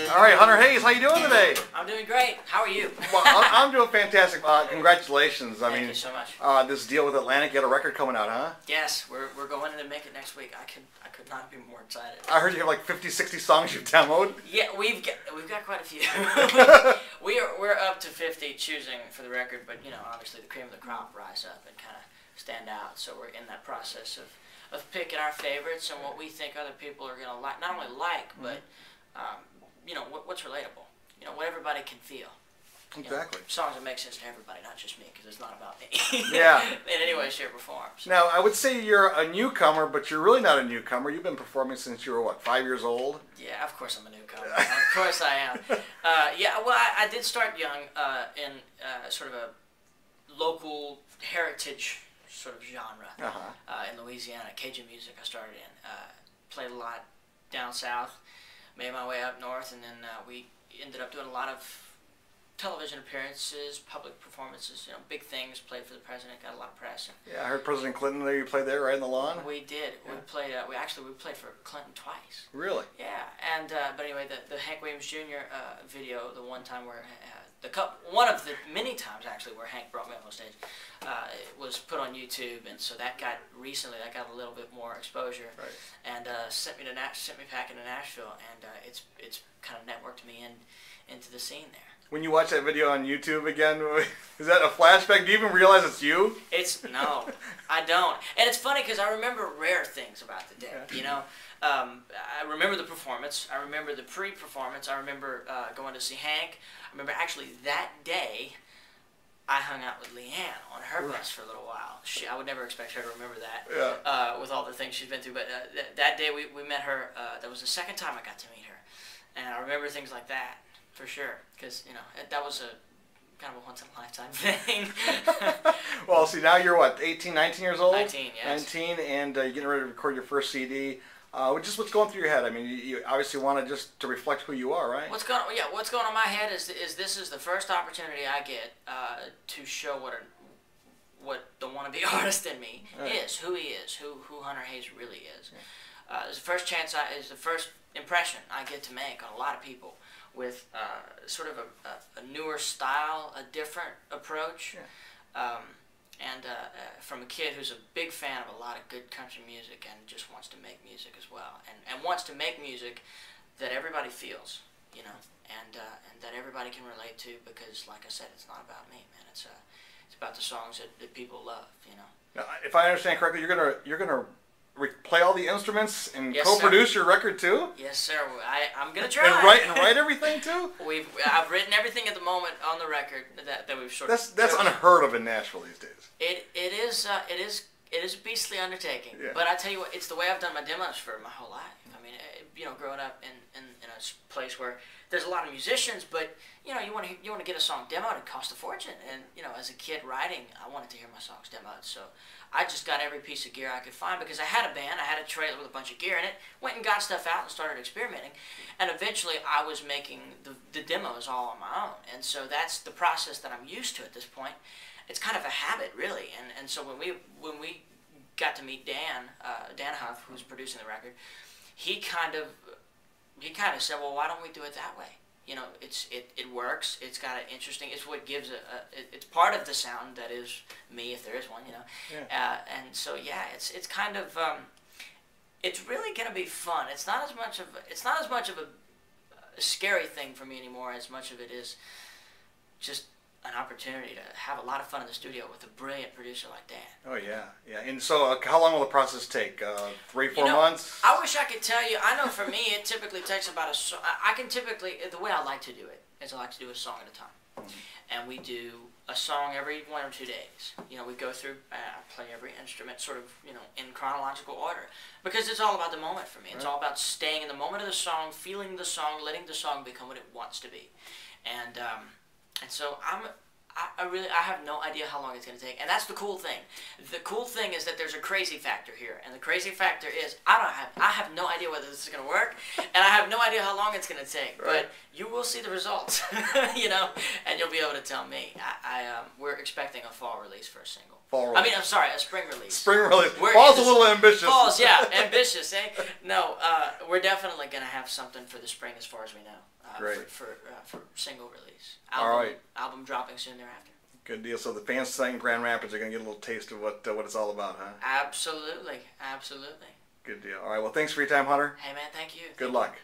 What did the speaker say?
All right, Hunter Hayes, how you doing today? I'm doing great. How are you? Well, I'm doing fantastic. Congratulations. Thank you so much. This deal with Atlantic, you got a record coming out, huh? Yes, we're going in to make it next week. I could not be more excited. I heard you have like 50, 60 songs you've demoed. Yeah, we've got quite a few. we're up to 50 choosing for the record, but you know, obviously the cream of the crop rise up and kind of stand out. So we're in that process of picking our favorites and what we think other people are gonna like, not only like, but you know, what's relatable. You know, what everybody can feel. Exactly. You know, songs that make sense to everybody, not just me, because it's not about me. Yeah. In any way, shape, or form. So. Now, I would say you're a newcomer, but you're really not a newcomer. You've been performing since you were, what, 5 years old? Yeah, of course I'm a newcomer. Of course I am. Yeah, well, I did start young in sort of a local heritage sort of genre in Louisiana. Cajun music I started in. Played a lot down south, made my way up north, and then we ended up doing a lot of television appearances, public performances, you know, big things, played for the president, got a lot of press. Yeah, I heard President Clinton there, you played there right in the lawn? We did. Yeah. We played, we played for Clinton twice. Really? Yeah, and, but anyway, the Hank Williams Jr. Video, the one time where, one of the many times actually where Hank brought me up on stage, was put on YouTube, and so that got a little bit more exposure, right. And sent me back into Nashville, and it's kind of networked me into the scene there. When you watch that video on YouTube again, is that a flashback? Do you even realize it's you? No, I don't. And it's funny because I remember rare things about the day, you know. I remember the performance. I remember the pre-performance. I remember going to see Hank. I remember actually that day I hung out with LeAnn on her bus for a little while. I would never expect her to remember that with all the things she's been through. But that day we met her. That was the second time I got to meet her. And I remember things like that. For sure, because, you know, that was a kind of a once-in-a-lifetime thing. Well, see, now you're, what, 18, 19 years old? 19, yes. 19, and you're getting ready to record your first CD. Just what's going through your head? I mean, you obviously want to just to reflect who you are, right? What's going on in my head is this is the first opportunity I get to show what the wannabe artist in me is, who he is, who Hunter Hayes really is. Yeah. It's the first chance, it's the first impression I get to make on a lot of people with sort of a newer style, a different approach, and from a kid who's a big fan of a lot of good country music and just wants to make music as well, and wants to make music that everybody feels, you know, and that everybody can relate to, because, like I said, it's not about me, man. It's about the songs that people love, you know. Now, if I understand correctly, you're gonna play all the instruments and yes, co-produce your record too? Yes, sir. I'm gonna try. And write everything too? I've written everything at the moment on the record that we've sort of. That's unheard of in Nashville these days. It is a beastly undertaking. Yeah. But I tell you what, it's the way I've done my demos for my whole life. I mean, you know, growing up in a place where there's a lot of musicians, but you know, you want to get a song demoed, it costs a fortune. And you know, as a kid writing, I wanted to hear my songs demoed, so I just got every piece of gear I could find, because I had a band, I had a trailer with a bunch of gear in it, went and got stuff out and started experimenting, and eventually I was making the demos all on my own. And so that's the process that I'm used to at this point. It's kind of a habit, really. And so when we got to meet Dan Huff, who's producing the record, he kind of said, well, why don't we do it that way? You know, it works. It's got an interesting. It's what gives it's part of the sound that is me, if there is one. You know, and so yeah, it's kind of it's really gonna be fun. It's not as much of a scary thing for me anymore, as much of it is just an opportunity to have a lot of fun in the studio with a brilliant producer like Dan. Oh yeah, yeah. And so, how long will the process take? 3, 4 months? I wish I could tell you. I know for me, it typically takes about the way I like to do it is I like to do a song at a time, and we do a song every 1 or 2 days. You know, we go through, play every instrument sort of, you know, in chronological order, because it's all about the moment for me. It's all about staying in the moment of the song, feeling the song, letting the song become what it wants to be, and so I have no idea how long it's going to take, and that's the cool thing. The cool thing is that there's a crazy factor here, and the crazy factor is I have no idea whether this is going to work, and I have no idea how long it's going to take. Right. But you will see the results, you know, and you'll be able to tell me. We're expecting a fall release for a single. Fall release. I mean, I'm sorry, a spring release. Spring release. Fall's a little ambitious. Fall's, yeah, ambitious, eh? No, we're definitely going to have something for the spring as far as we know. Great. For single release. All right. Album dropping soon thereafter. Good deal. So the fans tonight in Grand Rapids are going to get a little taste of what it's all about, huh? Absolutely. Absolutely. Good deal. All right. Well, thanks for your time, Hunter. Hey, man, thank you. Good luck.